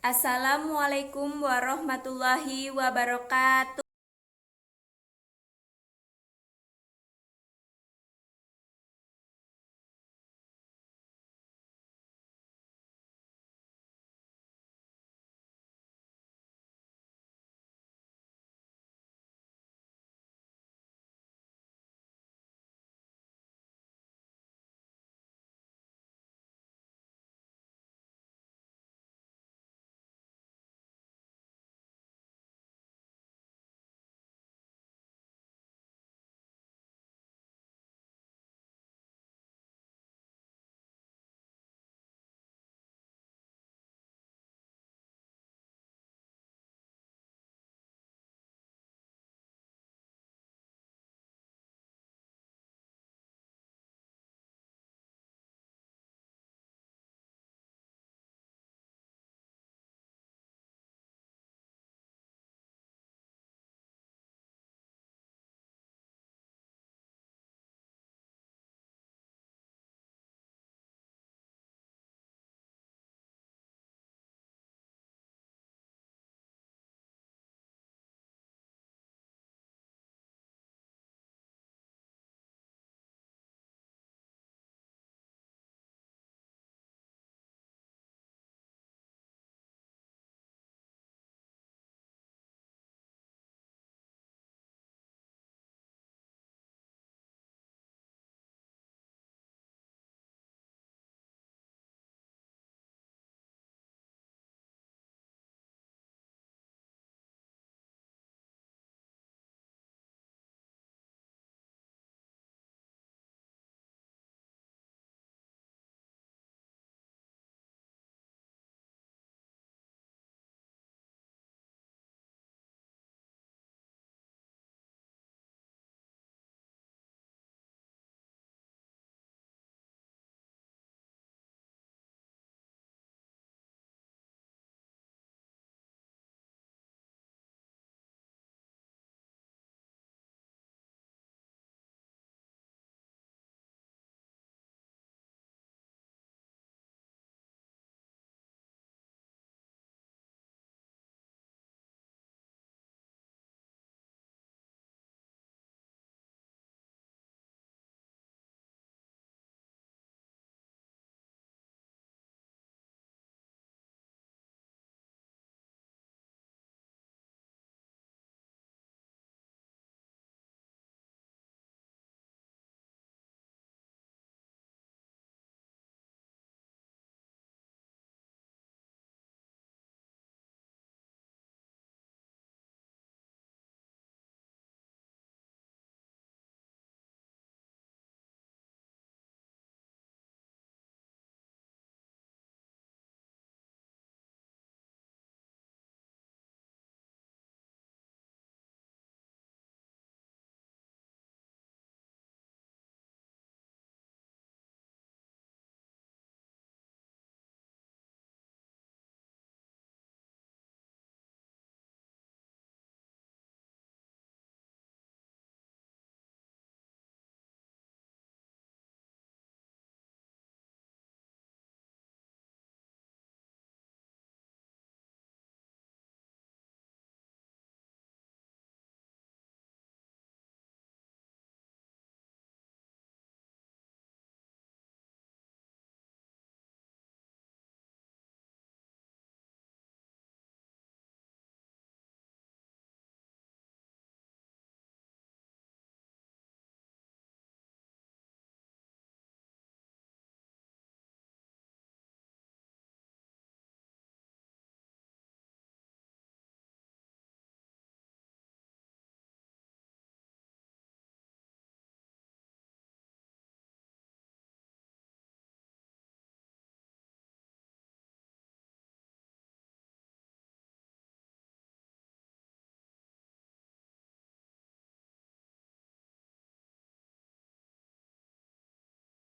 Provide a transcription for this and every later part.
Assalamualaikum warahmatullahi wabarakatuh.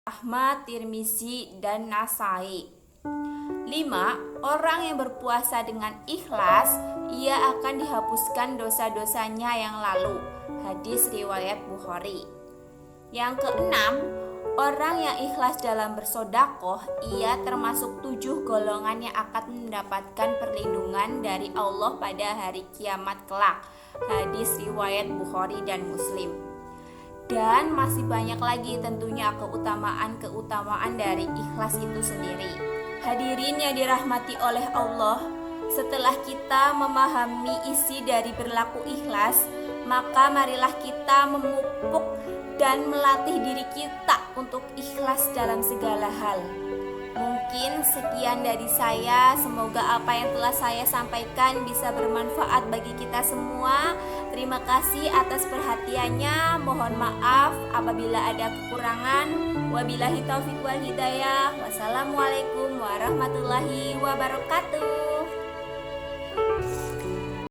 Ahmad, Tirmizi, dan Nasai. 5. Orang yang berpuasa dengan ikhlas, ia akan dihapuskan dosa-dosanya yang lalu. Hadis riwayat Bukhari. Yang keenam, Orang yang ikhlas dalam bersodakoh, ia termasuk 7 golongan yang akan mendapatkan perlindungan dari Allah pada hari kiamat kelak. Hadis riwayat Bukhari dan Muslim. Dan masih banyak lagi tentunya keutamaan-keutamaan dari ikhlas itu sendiri. Hadirin yang dirahmati oleh Allah, setelah kita memahami isi dari berlaku ikhlas, maka marilah kita memupuk dan melatih diri kita untuk ikhlas dalam segala hal. Mungkin sekian dari saya. Semoga apa yang telah saya sampaikan bisa bermanfaat bagi kita semua. Terima kasih atas perhatiannya. Mohon maaf apabila ada kekurangan. Wabillahi taufiq wal hidayah. Wassalamualaikum warahmatullahi wabarakatuh.